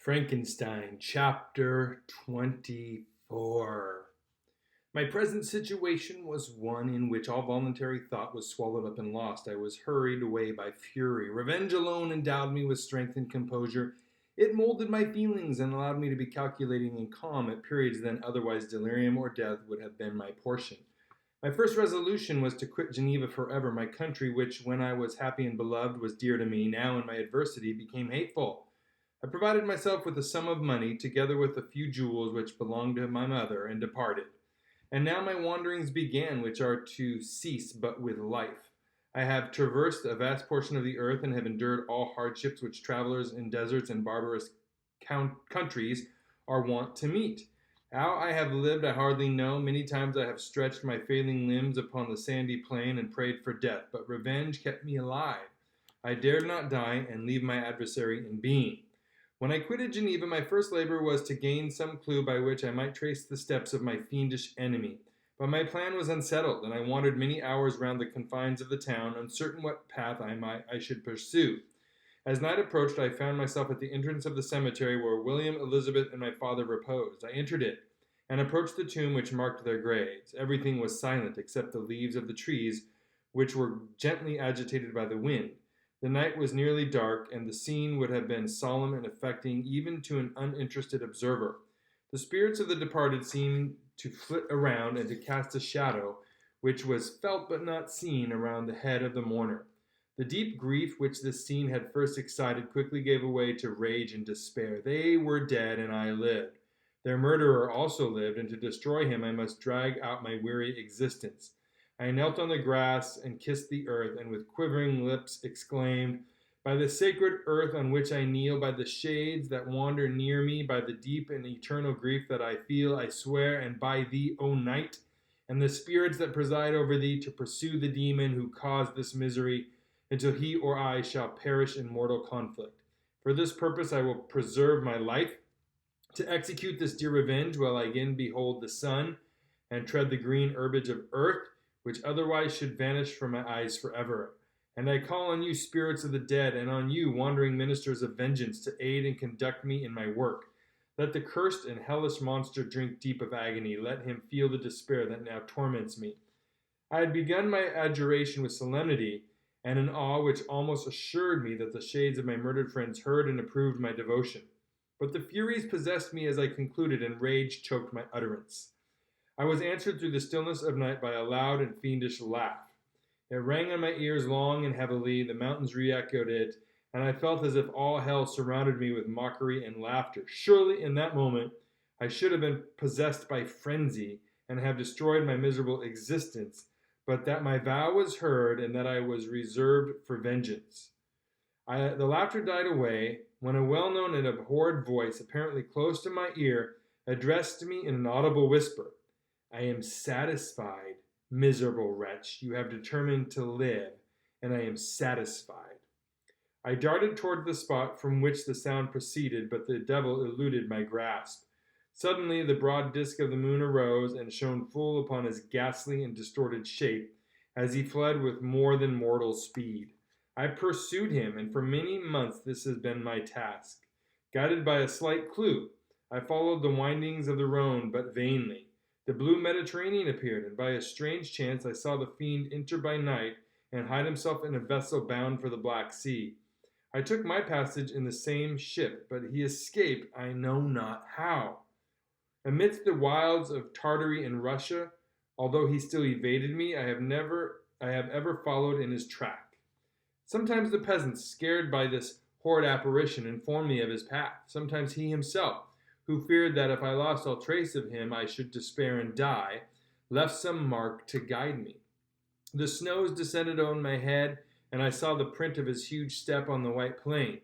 Frankenstein, Chapter 24. My present situation was one in which all voluntary thought was swallowed up and lost. I was hurried away by fury. Revenge alone endowed me with strength and composure. It molded my feelings and allowed me to be calculating and calm at periods when otherwise delirium or death would have been my portion. My first resolution was to quit Geneva forever, my country, which, when I was happy and beloved, was dear to me, now in my adversity became hateful. I provided myself with a sum of money, together with a few jewels which belonged to my mother, and departed. And now my wanderings began, which are to cease but with life. I have traversed a vast portion of the earth, and have endured all hardships which travelers in deserts and barbarous countries are wont to meet. How I have lived I hardly know. Many times I have stretched my failing limbs upon the sandy plain and prayed for death, but revenge kept me alive. I dared not die and leave my adversary in being. When I quitted Geneva, my first labor was to gain some clue by which I might trace the steps of my fiendish enemy. But my plan was unsettled, and I wandered many hours round the confines of the town, uncertain what path I should pursue. As night approached, I found myself at the entrance of the cemetery where William, Elizabeth, and my father reposed. I entered it, and approached the tomb which marked their graves. Everything was silent except the leaves of the trees, which were gently agitated by the wind. The night was nearly dark, and the scene would have been solemn and affecting even to an uninterested observer. The spirits of the departed seemed to flit around and to cast a shadow, which was felt but not seen, around the head of the mourner. The deep grief which this scene had first excited quickly gave way to rage and despair. They were dead, and I lived. Their murderer also lived, and to destroy him I must drag out my weary existence. I knelt on the grass and kissed the earth, and with quivering lips exclaimed, "By the sacred earth on which I kneel, by the shades that wander near me, by the deep and eternal grief that I feel, I swear, and by thee, O night, and the spirits that preside over thee, to pursue the demon who caused this misery, until he or I shall perish in mortal conflict. For this purpose I will preserve my life, to execute this dear revenge, while I again behold the sun, and tread the green herbage of earth, which otherwise should vanish from my eyes forever. And I call on you, spirits of the dead, and on you, wandering ministers of vengeance, to aid and conduct me in my work. Let the cursed and hellish monster drink deep of agony. Let him feel the despair that now torments me." I had begun my adjuration with solemnity and an awe which almost assured me that the shades of my murdered friends heard and approved my devotion. But the furies possessed me as I concluded, and rage choked my utterance. I was answered through the stillness of night by a loud and fiendish laugh. It rang on my ears long and heavily, the mountains re-echoed it, and I felt as if all hell surrounded me with mockery and laughter. Surely in that moment I should have been possessed by frenzy and have destroyed my miserable existence, but that my vow was heard and that I was reserved for vengeance. The laughter died away, when a well-known and abhorred voice, apparently close to my ear, addressed me in an audible whisper. "I am satisfied, miserable wretch. You have determined to live, and I am satisfied." I darted toward the spot from which the sound proceeded, but the devil eluded my grasp. Suddenly the broad disk of the moon arose and shone full upon his ghastly and distorted shape, as he fled with more than mortal speed. I pursued him, and for many months this has been my task. Guided by a slight clue, I followed the windings of the Rhone, but vainly. The blue Mediterranean appeared, and by a strange chance I saw the fiend enter by night and hide himself in a vessel bound for the Black Sea. I took my passage in the same ship, but he escaped I know not how. Amidst the wilds of Tartary and Russia, although he still evaded me, I have ever followed in his track. Sometimes the peasants, scared by this horrid apparition, informed me of his path. Sometimes he himself, who feared that if I lost all trace of him I should despair and die, left some mark to guide me. The snows descended on my head, and I saw the print of his huge step on the white plain.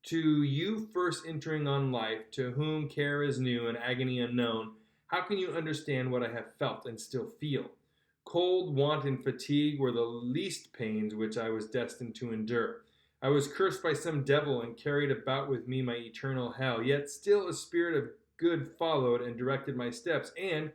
To you first entering on life, to whom care is new and agony unknown, how can you understand what I have felt and still feel? Cold, want, and fatigue were the least pains which I was destined to endure. I was cursed by some devil and carried about with me my eternal hell, yet still a spirit of good followed and directed my steps, and,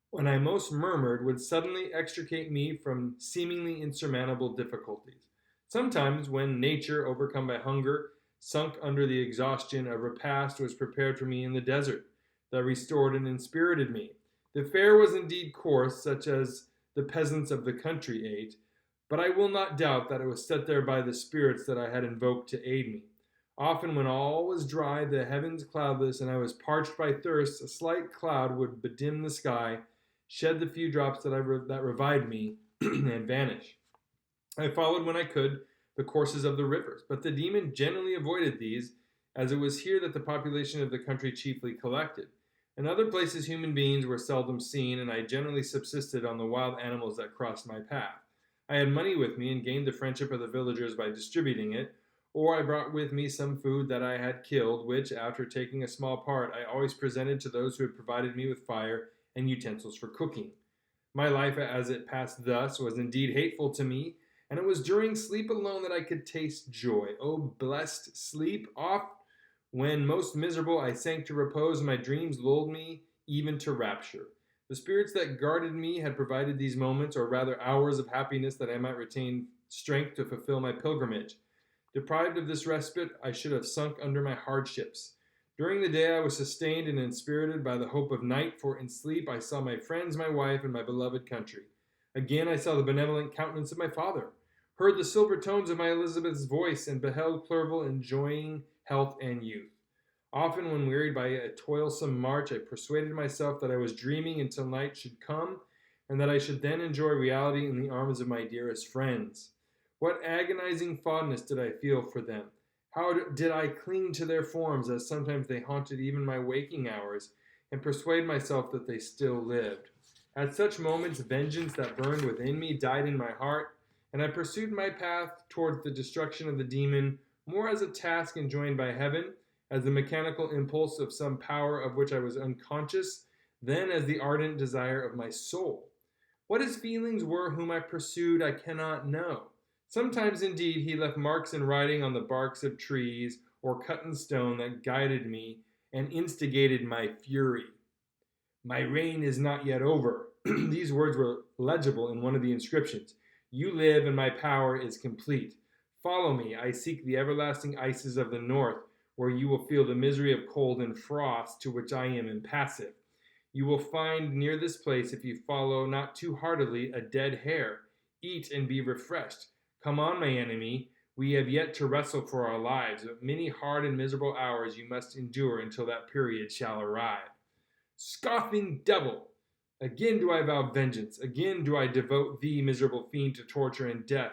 when I most murmured, would suddenly extricate me from seemingly insurmountable difficulties. Sometimes, when nature, overcome by hunger, Sunk under the exhaustion, a repast was prepared for me in the desert that restored and inspirited me. The fare was indeed coarse, such as the peasants of the country ate, but I will not doubt that it was set there by the spirits that I had invoked to aid me. Often, when all was dry, the heavens cloudless, and I was parched by thirst, a slight cloud would bedim the sky, shed the few drops that revived me, and vanish. I followed when I could the courses of the rivers, but the demon generally avoided these, as it was here that the population of the country chiefly collected. In other places human beings were seldom seen, and I generally subsisted on the wild animals that crossed my path. I had money with me and gained the friendship of the villagers by distributing it, or I brought with me some food that I had killed, which, after taking a small part, I always presented to those who had provided me with fire and utensils for cooking. My life, as it passed thus, was indeed hateful to me, and it was during sleep alone that I could taste joy. O blessed sleep! Oft, when most miserable, I sank to repose, and my dreams lulled me even to rapture. The spirits that guarded me had provided these moments, or rather hours of happiness, that I might retain strength to fulfill my pilgrimage. Deprived of this respite, I should have sunk under my hardships. During the day I was sustained and inspirited by the hope of night, for in sleep I saw my friends, my wife, and my beloved country. Again I saw the benevolent countenance of my father, heard the silver tones of my Elizabeth's voice, and beheld Clerval enjoying health and youth. Often, when wearied by a toilsome march, I persuaded myself that I was dreaming until night should come, and that I should then enjoy reality in the arms of my dearest friends. What agonizing fondness did I feel for them! How did I cling to their forms, as sometimes they haunted even my waking hours, and persuade myself that they still lived. At such moments, vengeance that burned within me died in my heart, and I pursued my path towards the destruction of the demon more as a task enjoined by heaven, as the mechanical impulse of some power of which I was unconscious, than as the ardent desire of my soul. What his feelings were whom I pursued, I cannot know. Sometimes, indeed, he left marks in writing on the barks of trees, or cut in stone, that guided me and instigated my fury. My reign is not yet over. These words were legible in one of the inscriptions. You live, and my power is complete. Follow me. I seek the everlasting ices of the north, where you will feel the misery of cold and frost, to which I am impassive. You will find near this place, if you follow not too heartily, a dead hare. Eat and be refreshed. Come on, my enemy. We have yet to wrestle for our lives, but many hard and miserable hours you must endure until that period shall arrive. Scoffing devil! Again do I vow vengeance. Again do I devote thee, miserable fiend, to torture and death.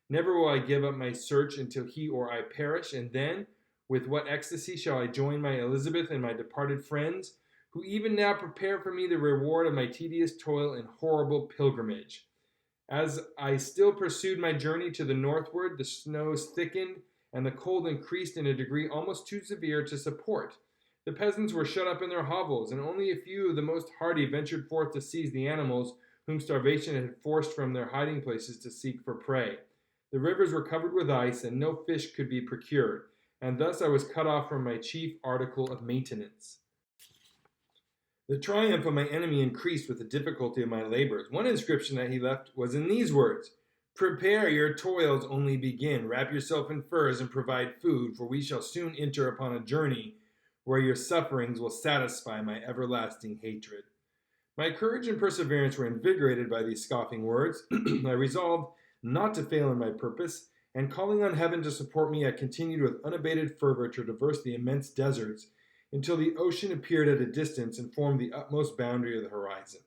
Never will I give up my search until he or I perish, and then, with what ecstasy shall I join my Elizabeth and my departed friends, who even now prepare for me the reward of my tedious toil and horrible pilgrimage. As I still pursued my journey to the northward, the snows thickened, and the cold increased in a degree almost too severe to support. The peasants were shut up in their hovels, and only a few of the most hardy ventured forth to seize the animals whom starvation had forced from their hiding places to seek for prey. The rivers were covered with ice, and no fish could be procured, and thus I was cut off from my chief article of maintenance. The triumph of my enemy increased with the difficulty of my labors. One inscription that he left was in these words: Prepare, your toils only begin. Wrap yourself in furs and provide food, for we shall soon enter upon a journey where your sufferings will satisfy my everlasting hatred. My courage and perseverance were invigorated by these scoffing words. I resolved not to fail in my purpose, and calling on heaven to support me, I continued with unabated fervor to traverse the immense deserts, until the ocean appeared at a distance and formed the utmost boundary of the horizon.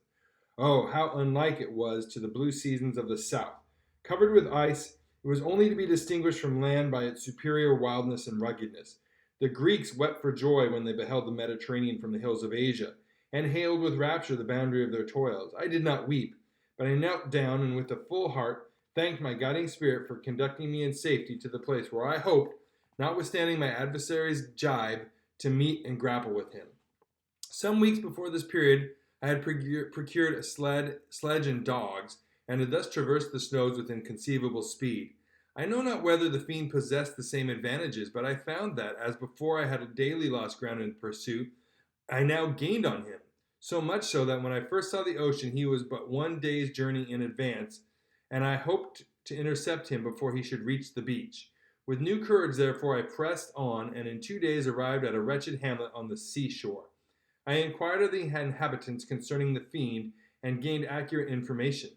Oh, how unlike it was to the blue seasons of the south. Covered with ice, it was only to be distinguished from land by its superior wildness and ruggedness. The Greeks wept for joy when they beheld the Mediterranean from the hills of Asia, and hailed with rapture the boundary of their toils. I did not weep, but I knelt down, and with a full heart thanked my guiding spirit for conducting me in safety to the place where I hoped, notwithstanding my adversary's jibe, to meet and grapple with him. Some weeks before this period, I had procured a sledge and dogs, and had thus traversed the snows with inconceivable speed. I know not whether the fiend possessed the same advantages, but I found that, as before I had daily lost ground in pursuit, I now gained on him, so much so that when I first saw the ocean he was but 1 day's journey in advance, and I hoped to intercept him before he should reach the beach. With new courage, therefore, I pressed on, and in 2 days arrived at a wretched hamlet on the seashore. I inquired of the inhabitants concerning the fiend, and gained accurate information.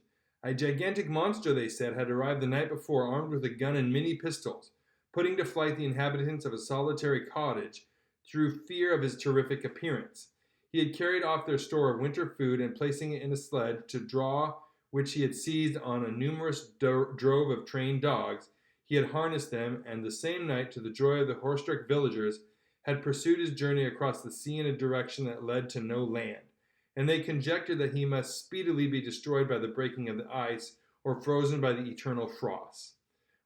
A gigantic monster, they said, had arrived the night before, armed with a gun and many pistols, putting to flight the inhabitants of a solitary cottage through fear of his terrific appearance. He had carried off their store of winter food, and placing it in a sled to draw, which he had seized on a numerous drove of trained dogs, he had harnessed them, and the same night, to the joy of the horse-struck villagers, had pursued his journey across the sea in a direction that led to no land, and they conjectured that he must speedily be destroyed by the breaking of the ice, or frozen by the eternal frosts.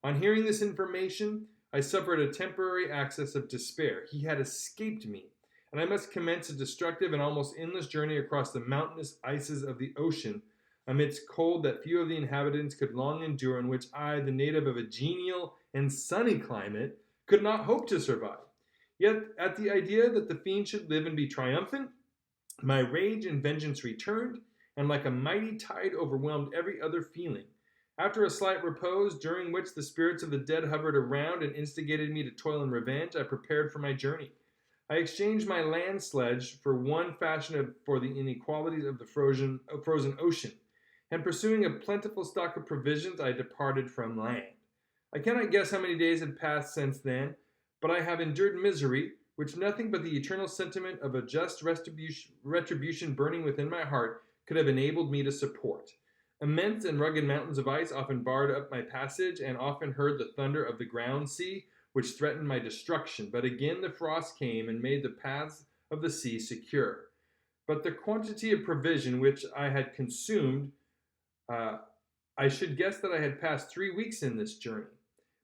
On hearing this information, I suffered a temporary access of despair. He had escaped me, and I must commence a destructive and almost endless journey across the mountainous ices of the ocean, amidst cold that few of the inhabitants could long endure, in which I, the native of a genial and sunny climate, could not hope to survive. Yet, at the idea that the fiend should live and be triumphant, my rage and vengeance returned, and like a mighty tide overwhelmed every other feeling. After a slight repose, during which the spirits of the dead hovered around and instigated me to toil and revenge, I prepared for my journey. I exchanged my land sledge for one fashioned for the inequalities of the frozen ocean, and pursuing a plentiful stock of provisions, I departed from land. I cannot guess how many days had passed since then, but I have endured misery, which nothing but the eternal sentiment of a just retribution burning within my heart could have enabled me to support. Immense and rugged mountains of ice often barred up my passage, and often heard the thunder of the ground sea, which threatened my destruction. But again the frost came and made the paths of the sea secure. But the quantity of provision which I had consumed, I should guess that I had passed 3 weeks in this journey.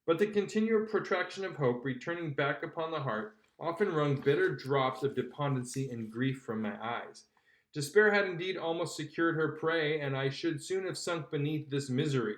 But the continual protraction of hope, returning back upon the heart, often wrung bitter drops of despondency and grief from my eyes. Despair had indeed almost secured her prey, and I should soon have sunk beneath this misery.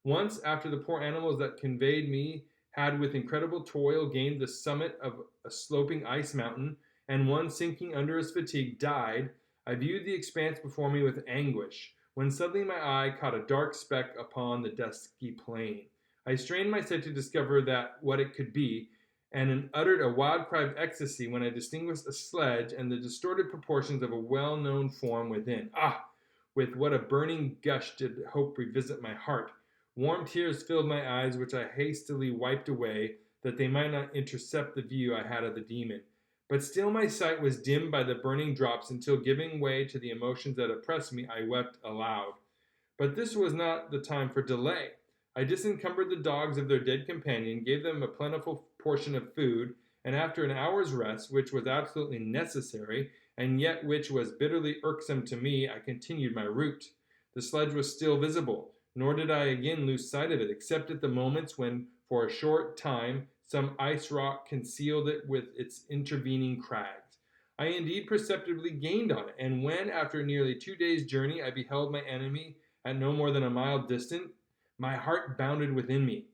Once, after the poor animals that conveyed me had with incredible toil gained the summit of a sloping ice mountain, and one sinking under his fatigue died, I viewed the expanse before me with anguish, when suddenly my eye caught a dark speck upon the dusky plain. I strained my sight to discover what it could be, and uttered a wild cry of ecstasy when I distinguished a sledge and the distorted proportions of a well-known form within. Ah! With what a burning gush did hope revisit my heart! Warm tears filled my eyes, which I hastily wiped away, that they might not intercept the view I had of the demon. But still my sight was dimmed by the burning drops, until, giving way to the emotions that oppressed me, I wept aloud. But this was not the time for delay. I disencumbered the dogs of their dead companion, gave them a plentiful portion of food, and after an hour's rest, which was absolutely necessary, and yet which was bitterly irksome to me, I continued my route. The sledge was still visible, nor did I again lose sight of it, except at the moments when, for a short time, some ice rock concealed it with its intervening crags. I indeed perceptibly gained on it, and when, after nearly 2 days' journey, I beheld my enemy at no more than a mile distant, my heart bounded within me.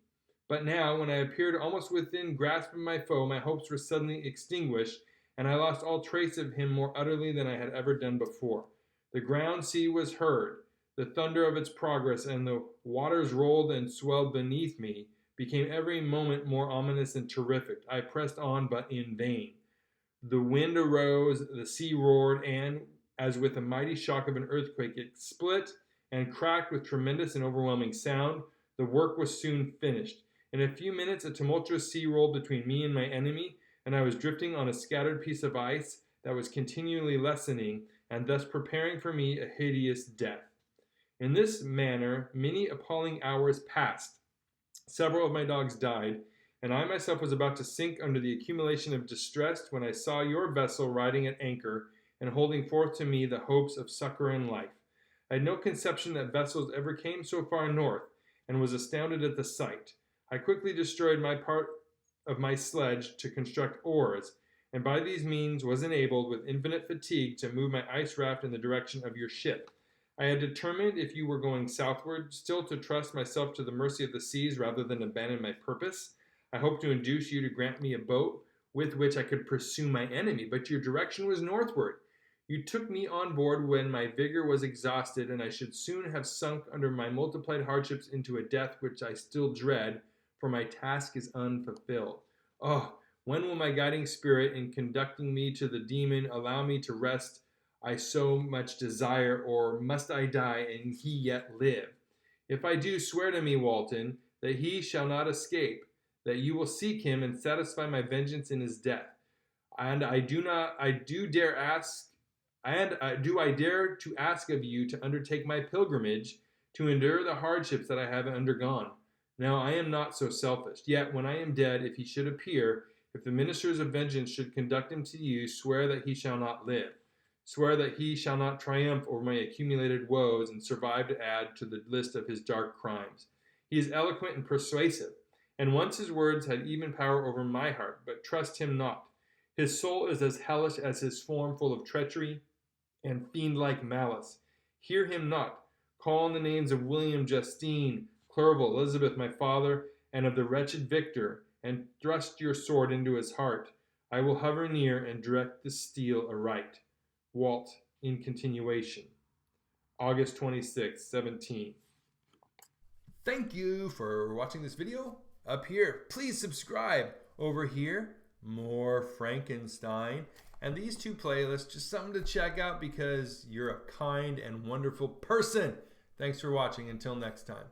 But now, when I appeared almost within grasp of my foe, my hopes were suddenly extinguished, and I lost all trace of him more utterly than I had ever done before. The ground sea was heard. The thunder of its progress, and the waters rolled and swelled beneath me, became every moment more ominous and terrific. I pressed on, but in vain. The wind arose, the sea roared, and, as with a mighty shock of an earthquake, it split and cracked with tremendous and overwhelming sound. The work was soon finished. In a few minutes, a tumultuous sea rolled between me and my enemy, and I was drifting on a scattered piece of ice that was continually lessening, and thus preparing for me a hideous death. In this manner, many appalling hours passed. Several of my dogs died, and I myself was about to sink under the accumulation of distress, when I saw your vessel riding at anchor and holding forth to me the hopes of succor and life. I had no conception that vessels ever came so far north, and was astounded at the sight. I quickly destroyed my part of my sledge to construct oars, and by these means was enabled, with infinite fatigue, to move my ice raft in the direction of your ship. I had determined, if you were going southward, still to trust myself to the mercy of the seas rather than abandon my purpose. I hoped to induce you to grant me a boat with which I could pursue my enemy, but your direction was northward. You took me on board when my vigor was exhausted, and I should soon have sunk under my multiplied hardships into a death which I still dread, for my task is unfulfilled. Oh, when will my guiding spirit in conducting me to the demon allow me to rest I so much desire, or must I die and he yet live? If I do, swear to me, Walton, that he shall not escape, that you will seek him and satisfy my vengeance in his death. And do I dare to ask of you to undertake my pilgrimage, to endure the hardships that I have undergone? Now I am not so selfish. Yet when I am dead, if he should appear, if the ministers of vengeance should conduct him to you, swear that he shall not live. Swear that he shall not triumph over my accumulated woes and survive to add to the list of his dark crimes. He is eloquent and persuasive, and once his words had even power over my heart, but trust him not. His soul is as hellish as his form, full of treachery and fiend-like malice. Hear him not. Call on the names of William, Justine, Clerval, Elizabeth, my father, and of the wretched Victor, and thrust your sword into his heart. I will hover near and direct the steel aright. Walt, in continuation. August 26, 17. Thank you for watching this video. Up here, please subscribe. Over here, more Frankenstein. And these two playlists, just something to check out because you're a kind and wonderful person. Thanks for watching. Until next time.